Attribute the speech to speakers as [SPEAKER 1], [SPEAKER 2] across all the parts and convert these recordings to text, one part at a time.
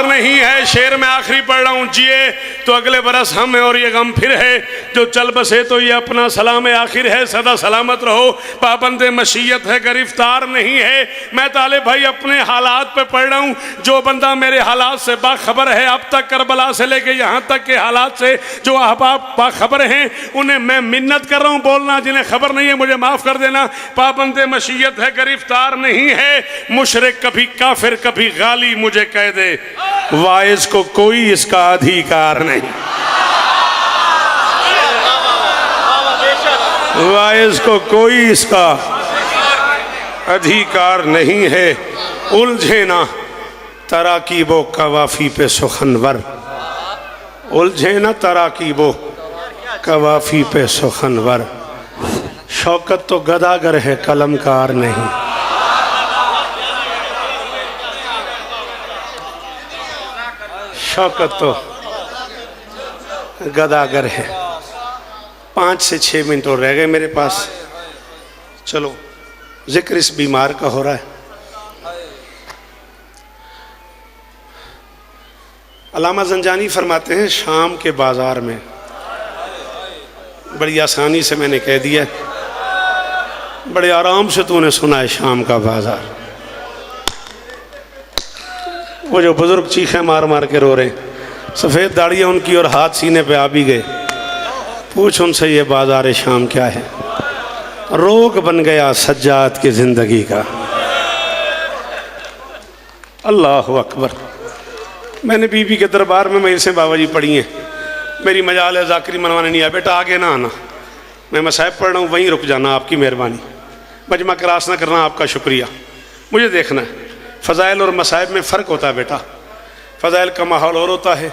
[SPEAKER 1] तार नहीं है। शेर में आखिरी पढ़ रहा हूँ, जिए तो अगले बरस हम है और ये गम फिर है, जो चल बसे तो ये अपना सलाम आखिर है। सदा सलामत रहो, पाबंद मशीयत है, गिरफ्तार नहीं है। मैं ताले भाई अपने हालात पे पढ़ रहा हूँ। जो बंदा मेरे हालात से बाखबर है, अब तक करबला से लेके यहाँ तक के हालात से जो अहबाब बाखबर हैं, उन्हें मैं मिन्नत कर रहा हूँ बोलना। जिन्हें खबर नहीं है मुझे माफ़ कर देना। पाबंद मशीयत है, गिरफ्तार नहीं है। मुशरिक कभी काफिर कभी गाली मुझे कह दे, वाइज को कोई इसका अधिकार नहीं। वाइज को कोई इसका अधिकार नहीं है। उलझे ना तराकीबो कवाफी पे सुखनवर, उलझे ना तराकीबो कवाफी पे सुखनवर। शौकत तो गदागर है, कलमकार नहीं। शौकत तो गदागर है। 5 से 6 मिनट और रह गए मेरे पास। चलो, जिक्र इस बीमार का हो रहा है। अल्लामा ज़ंजानी फरमाते हैं, शाम के बाज़ार में, बड़ी आसानी से मैंने कह दिया, बड़े आराम से तूने सुना है शाम का बाज़ार। वो जो बुज़ुर्ग चीखें मार मार के रो रहे, सफ़ेद दाढ़ियाँ उनकी और हाथ सीने पे आ भी गए, पूछ उनसे ये बाज़ार शाम क्या है। रोग बन गया सज्जाद की ज़िंदगी का। अल्लाह अकबर। मैंने बीबी के दरबार में मजलिसें बाबा जी पढ़ी हैं। मेरी मजाल है ज़ाकरी मनवाने नहीं आया, बेटा आगे ना आना, मैं मसाइब पढ़ रहा हूँ, वहीं रुक जाना, आपकी मेहरबानी। मजमा क्रॉस ना करना, आपका शुक्रिया। मुझे देखना है फ़ज़ाइल और मसाइब में फ़र्क होता है बेटा। फ़ज़ाइल का माहौल और होता है,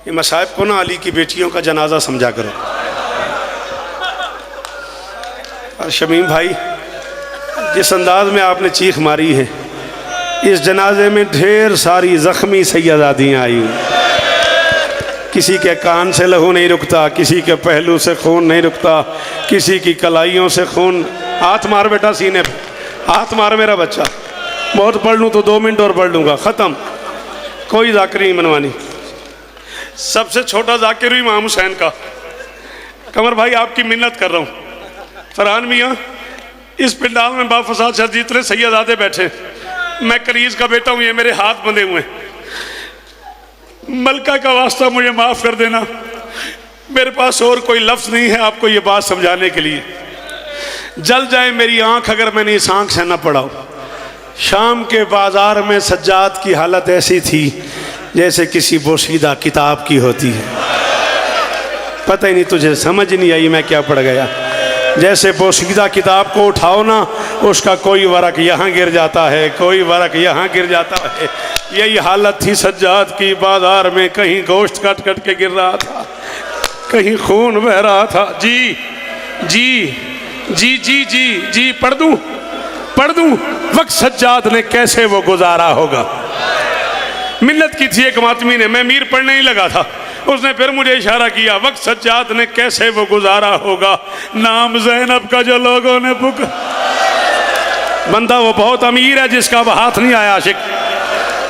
[SPEAKER 1] ये मसाइब को ना अली की बेटियों का जनाजा समझा करो। और शमीम भाई, जिस अंदाज में आपने चीख मारी है, इस जनाजे में ढेर सारी ज़ख्मी सैयदादियाँ आई हुई। किसी के कान से लहू नहीं रुकता, किसी के पहलू से खून नहीं रुकता, किसी की कलाइयों से खून। हाथ मार बेटा सीने पे, हाथ मार मेरा बच्चा। बहुत पढ़ लूँ तो 2 मिनट और पढ़ लूँगा, ख़त्म। कोई ज़ाकिर नहीं मनवानी। सबसे छोटा ज़ाकिर हुई इमाम हुसैन का। कमर भाई आपकी मिन्नत कर रहा हूँ। फरहान मियाँ, इस पिंडाल में बाफसाद शाह जितने सैयदादे बैठे, मैं करीज का बेटा हूँ, ये मेरे हाथ बंधे हुए हैं। मलका का वास्ता मुझे माफ़ कर देना, मेरे पास और कोई लफ्ज़ नहीं है आपको ये बात समझाने के लिए। जल जाए मेरी आँख अगर मैंने इस आँख से न पढ़ा। शाम के बाज़ार में सज्जाद की हालत ऐसी थी जैसे किसी बोशीदा किताब की होती है। पता ही नहीं तुझे, समझ नहीं आई मैं क्या पढ़ गया। जैसे पोशीदा किताब को उठाओ ना, उसका कोई वरक यहाँ गिर जाता है, कोई वरक यहाँ गिर जाता है। यही हालत थी सज्जाद की। बाजार में कहीं गोश्त कट कट के गिर रहा था, कहीं खून बह रहा था। जी जी जी जी जी जी, पढ़ दूँ वक्त सज्जाद ने कैसे वो गुजारा होगा। मिन्नत की थी एक मातमी ने, मैं मीर पढ़ने ही लगा था, उसने फिर मुझे इशारा किया, वक्त सज्जाद ने कैसे वो गुजारा होगा। नाम ज़ैनब का जो लोगों ने बंदा वो बहुत अमीर है जिसका अब हाथ नहीं आया आशिक।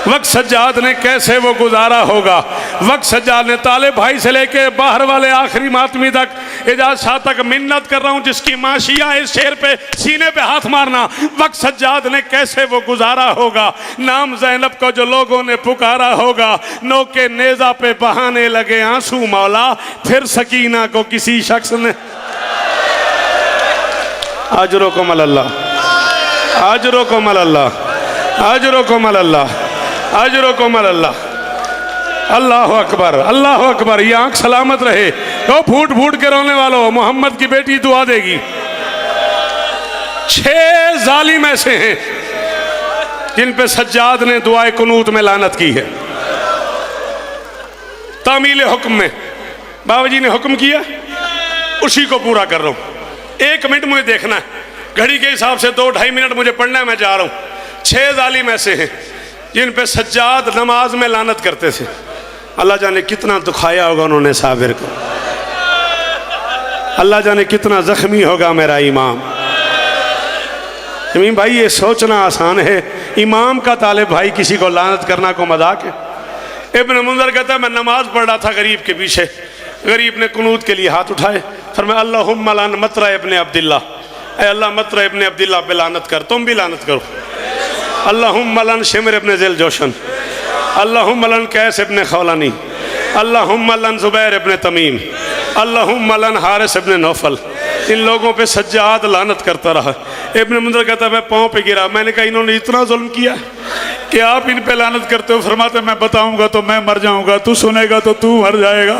[SPEAKER 1] वक्त सज्जाद ने कैसे वो गुजारा होगा। वक्त सज्जाद ने ताले भाई से लेके बाहर वाले आखिरी मातमी तक, एजाज शाह तक मिन्नत कर रहा हूँ जिसकी माशिया है शेर पे सीने पे हाथ मारना। वक्त सज्जाद ने कैसे वो गुजारा होगा। नाम ज़ैनब को जो लोगों ने पुकारा होगा। नोके नेज़ा पे बहाने लगे आंसू मौला, फिर सकीना को किसी शख्स ने। अजरुकुम अल्लाह, अजरुकुम अल्लाह, अजरुकुम अल्लाह, अजरुकुम अल्लाह। अल्लाह अकबर, अल्लाह अकबर। ये आंख सलामत रहे। तो फूट फूट के रोने वालों, मोहम्मद की बेटी दुआ देगी। 6 जालिम ऐसे हैं जिन पे सज्जाद ने दुआए कुनूत में लानत की है। तामील हुक्म में बाबा जी ने हुक्म किया, उसी को पूरा कर रहा हूँ। 1 मिनट मुझे देखना है, घड़ी के हिसाब से 2-2.5 मिनट मुझे पढ़ना है, मैं जा रहा हूँ। 6 जालिम ऐसे हैं जिन पे सज्जाद नमाज में लानत करते थे। अल्लाह जाने कितना दुखाया होगा उन्होंने साबिर को। अल्लाह जाने कितना जख्मी होगा मेरा इमाम। शमीम भाई, ये सोचना आसान है, इमाम का तालिब भाई किसी को लानत करना को मजाक है। इब्न मुंज़र कहता है मैं नमाज पढ़ रहा था गरीब के पीछे, गरीब ने कुनूत के लिए हाथ उठाए, फरमाया अल्लाहुम्मा लान मतरा इब्न अब्दुल्लाह, ऐ अल्लाह मतरा इब्न अब्दुल्लाह पे लानत कर, तुम भी लानत करो। अल्लाहुम्मा लान शिमर इब्न ज़िल जोशन, अल्लाहुम्मा लान कैस इब्न खौलानी, अल्लाहुम्मा लान ज़ुबैर इब्न तमीम, अल्लाहुम्मा लान हारिस इब्न नौफल। इन लोगों पे सज्जाद लानत करता रहा। इब्न मुंज़र कहता है मैं पाँव पे गिरा, मैंने कहा इन्होंने इतना जुल्म किया कि आप इन पे लानत करते हो। फरमाते मैं बताऊंगा तो मैं मर जाऊंगा, तू सुनेगा तो तू मर जाएगा।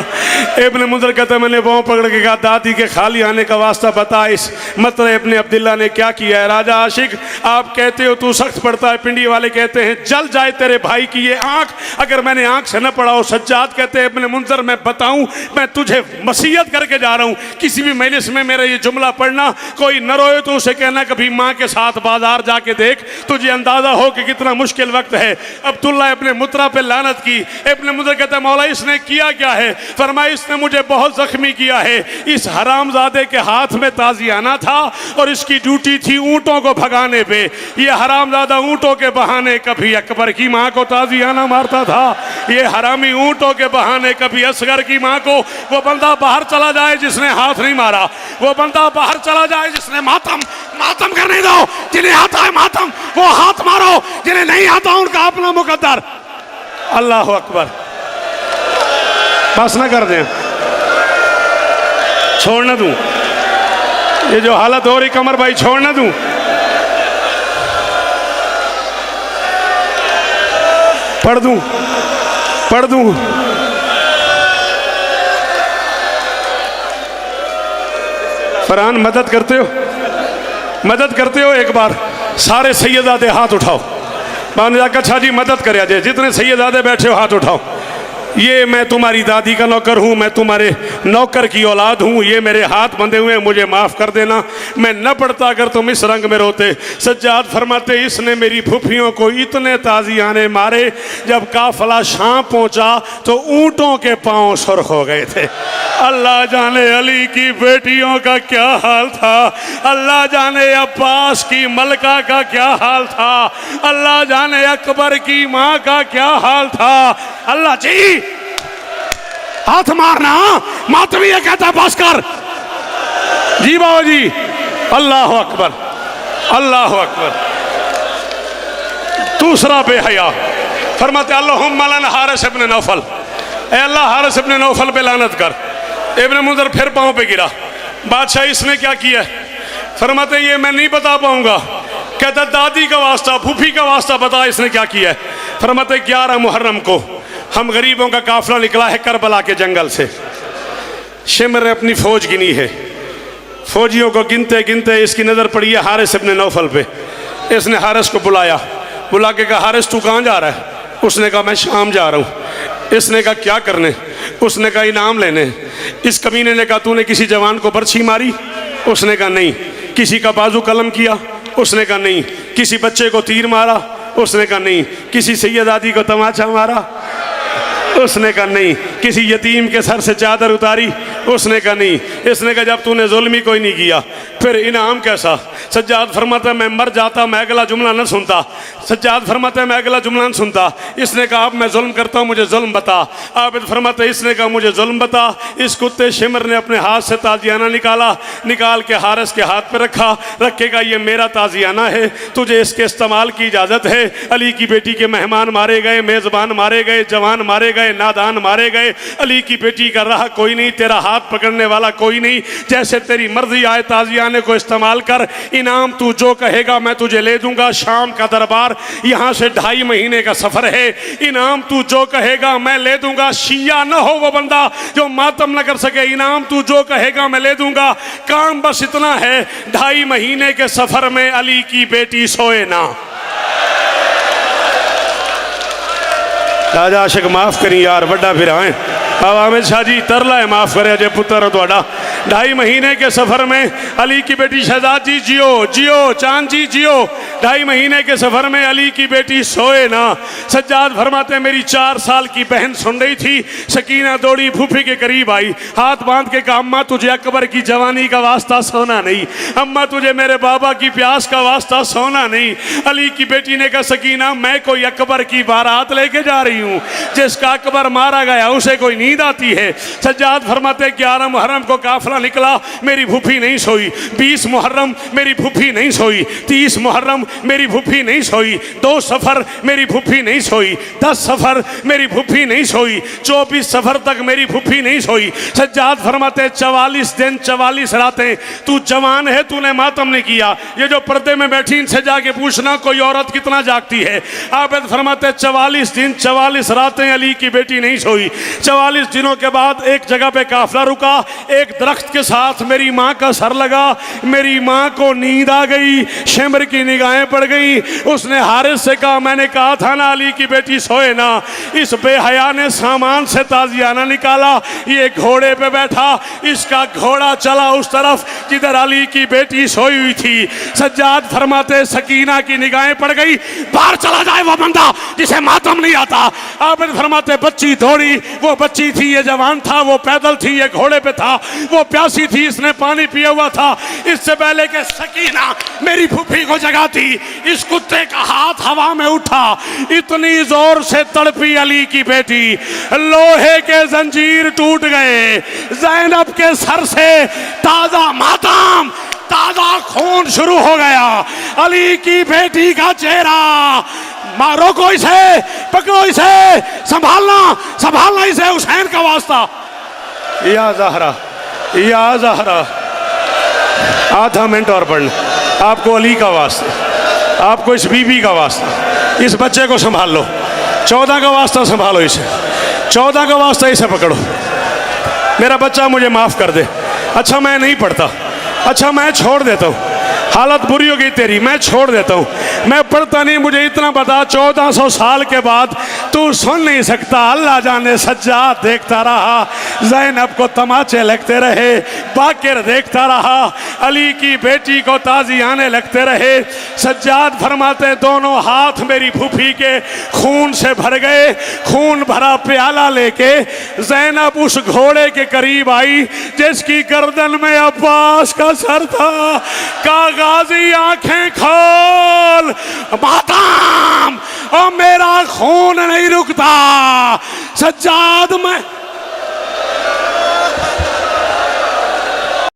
[SPEAKER 1] इब्न मुंज़र कहता है मैंने पाँव पकड़ के कहा दादी के खाली आने का वास्ता बता, इस मतलब इब्न अब्दुल्लाह ने क्या किया है। राजा आशिक आप कहते हो तू सख्त पड़ता है, पिंडी वाले कहते हैं जल जाए तेरे भाई की ये आँख अगर मैंने आँख से न पढ़ा हो। सज्जाद कहते हैं इब्न मुंज़र मैं बताऊँ, मैं तुझे वसीयत करके जा रहा हूँ, किसी भी मजलिस में मेरा ये जुमला पढ़ना, कोई न रोए तो उसे कहना कभी माँ के साथ बाजार जाके देख, तुझे अंदाजा हो कि कितना मुश्किल वक्त है। अब्दुल्ला इब्न मुतरा पे लानत की। इब्न मुंज़र कहता है मौला इसने किया क्या है। फरमाया इसने मुझे बहुत जख्मी किया है। इस हरामजादे के हाथ में ताजियाना था और इसकी ड्यूटी थी ऊँटों को भगाने पे। ये हरामजादा ऊँटों के बहाने कभी अकबर की माँ को ताजियाना मारता था, ये हरामी ऊँटों के बहाने कभी असगर की माँ को। वो बंदा बाहर चला जाए जिसने हाथ नहीं मारा, वो बंदा बाहर चला जाए जिसने मातम करने दो, जिन्हें आता है मातम वो हाथ मारो, जिन्हें नहीं आता उनका अपना मुकद्दर। अल्लाह अकबर। बस ना कर दें, छोड़ ना दूं, ये जो हालत हो रही कमर भाई छोड़ ना दूं। पढ़ दूं फरहान मदद करते हो एक बार सारे सैयदादे हाथ उठाओ। मैंने कहा अच्छा जी मदद करे जाए, जितने सैयदादे बैठे हो हाथ उठाओ। ये मैं तुम्हारी दादी का नौकर हूँ, मैं तुम्हारे नौकर की औलाद हूँ, ये मेरे हाथ बंधे हुए हैं, मुझे माफ़ कर देना, मैं न पढ़ता अगर तुम इस रंग में रोते। सज्जाद फरमाते इसने मेरी फूफियों को इतने ताजियाने मारे, जब काफिला शाम पहुँचा तो ऊँटों के पाँव सुर्ख हो गए थे। अल्लाह जाने अली की बेटियों का क्या हाल था, अल्लाह जाने अब्बास की मलका का क्या हाल था, अल्लाह जाने अकबर की माँ का क्या हाल था। अल्लाह जी हाथ मारना मातमी ये कहता है बस कर जी बाबा जी। अल्लाह अकबर, अल्लाह अकबर। दूसरा बेहया फरमाते अल्लाहुम्मा लान हारिस इब्न नौफल, ऐ अल्लाह हारिस इब्न नौफल पे लानत कर। इब्न मुंज़र फिर पाँव पे गिरा, बादशाह इसने क्या किया। फरमाते ये मैं नहीं बता पाऊंगा। कहता दादी का वास्ता फूफी का वास्ता बता इसने क्या किया। फरमाते 11 मुहर्रम को हम गरीबों का काफिला निकला है करबला के जंगल से। शिमर ने अपनी फौज गिनी है, फौजियों को गिनते गिनते इसकी नज़र पड़ी है हारिस इब्न नौफल पे। इसने हारिस को बुलाया, बुला के कहा हारिस तू कहाँ जा रहा है। उसने कहा मैं शाम जा रहा हूँ। इसने कहा क्या करने। उसने कहा इनाम लेने। इस कमीने ने कहा तूने किसी जवान को बर्छी मारी। उसने कहा नहीं। किसी का बाजू कलम किया। उसने कहा नहीं। किसी बच्चे को तीर मारा। उसने कहा नहीं। किसी सैयदादी को तमाचा मारा। उसने कहा नहीं। किसी यतीम के सर से चादर उतारी। उसने कहा नहीं। इसने कहा जब तूने जुल्म ही कोई नहीं किया फिर इनाम कैसा। सज्जाद फरमाता है मैं मर जाता मैं अगला जुमला न सुनता। सज्जाद फरमाता है मैं अगला जुमला न सुनता। इसने कहा अब मैं जुल्म करता हूँ मुझे जुल्म बता। आबिद फरमाता है इसने कहा मुझे जुल्म बता। इस कुत्ते शिमर ने अपने हाथ से ताजियाना निकाला, निकाल के हारिस के हाथ पे रखा, रखेगा ये मेरा ताजियाना है, तुझे इसके इस्तेमाल की इजाज़त है। अली की बेटी के मेहमान मारे गए, मेज़बान मारे गए, जवान मारे गए, नादान मारे गए। अली की बेटी का रहा कोई नहीं, तेरा हाथ पकड़ने वाला कोई नहीं। जैसे तेरी मर्जी आए ताजियाने को इस्तेमाल कर। इनाम तू जो कहेगा मैं तुझे ले दूंगा। शाम का दरबार यहाँ से 2.5 महीने का सफ़र है। इनाम तू जो कहेगा मैं ले दूंगा। शिया न हो वो बंदा जो मातम न कर सके। इनाम तू जो कहेगा मैं ले दूंगा। काम बस इतना है 2.5 महीने के सफ़र में अली की बेटी सोए ना। राजा आशिक माफ़ करी यार, बड़ा फिर आए हवा में शाह जी तरला है, माफ करे अजय पुत्र थोड़ा। 2.5 महीने के सफर में अली की बेटी शहजाद जी जियो जियो, चांद जी जियो। 2.5 महीने के सफर में अली की बेटी सोए ना। सज्जाद फरमाते मेरी 4 साल की बहन सुन रही थी। सकीना दौड़ी फूफी के करीब आई, हाथ बांध के कहा अम्मा तुझे अकबर की जवानी का वास्ता सोना नहीं, अम्मा तुझे मेरे बाबा की प्यास का वास्ता सोना नहीं। अली की बेटी ने कहा सकीना मैं कोई अकबर की बारात लेके जा रही हूँ, जिसका अकबर मारा गया उसे कोई नींद आती है। सज्जाद फरमाते 11 मुहर्रम को काफिला निकला, मेरी फूफी नहीं सोई। 20 मुहर्रम मेरी फूफी नहीं सोई। 30 मुहर्रम मेरी फूफी नहीं सोई। 2 सफर मेरी फूफी नहीं सोई। 10 सफर मेरी फूफी नहीं सोई। 24 सफर तक मेरी फूफी नहीं सोई। सज्जाद फरमाते 44 दिन 44 रातें तू जवान है, तूने मातम नहीं किया। ये जो पर्दे में बैठी इनसे जाके पूछना कोई औरत कितना जागती है। आबिद फरमाते 44 दिन 44 रातें अली की बेटी नहीं सोई। 44 दिनों के बाद एक जगह पे काफिला रुका, एक दरख्त के साथ मेरी माँ का सर लगा। मेरी माँ को नींद आ गई, शिमर की निगाहें पड़ गई। उसने हारिस से कहा मैंने कहा था ना अली की बेटी सोए ना। इस बेहया ने सामान से ताजियाना निकाला, ये घोड़े पे बैठा, इसका घोड़ा चला उस तरफ जिधर अली की बेटी सोई हुई थी। सज्जाद फरमाते सकीना की निगाहें पड़ गई, बाहर चला जाए वो बंदा जिसे मातम नहीं आता। आबिद फरमाते बच्ची दौड़ी, वो बच्ची थी, ये जवान था, वो पैदल थी, ये घोड़े पे था, वो प्यासी थी, इसने पानी पिया हुआ था। इससे पहले कि सकीना मेरी फूफी को जगाती, इस कुत्ते का हाथ हवा में उठा, इतनी जोर से तड़पी अली की बेटी, लोहे के जंजीर टूट गए। ज़ैनब के सर से ताजा मातम, ताजा खून शुरू हो गया। अली की बेटी का चेहरा, मारो को इसे, पकड़ो इसे, संभालना संभालना इसे, हुसैन का वास्ता। या ज़हरा या ज़हरा, आधा मिनट और पढ़ना। आपको अली का वास्ता, आपको इस बीबी का वास्ता, इस बच्चे को संभाल लो। 14 का वास्ता संभालो इसे, 14 का वास्ता इसे पकड़ो। मेरा बच्चा मुझे माफ़ कर दे। अच्छा मैं नहीं पढ़ता, अच्छा मैं छोड़ देता हूँ, हालत बुरी हो गई तेरी, मैं छोड़ देता हूँ, मैं पढ़ता नहीं। मुझे इतना बता 1400 साल के बाद तू सुन नहीं सकता। अल्लाह जाने सज्जाद देखता रहा, ज़ैनब को तमाचे लगते रहे, बाकिर देखता रहा, अली की बेटी को ताजियाने लगते रहे। सज्जाद फरमाते दोनों हाथ मेरी फूफी के खून से भर गए। खून भरा प्याला लेके ज़ैनब उस घोड़े के करीब आई जिसकी गर्दन में अब्बास का सर था। का गाजी आंखें खोल, मातम और मेरा खून नहीं रुकता। सज्जाद में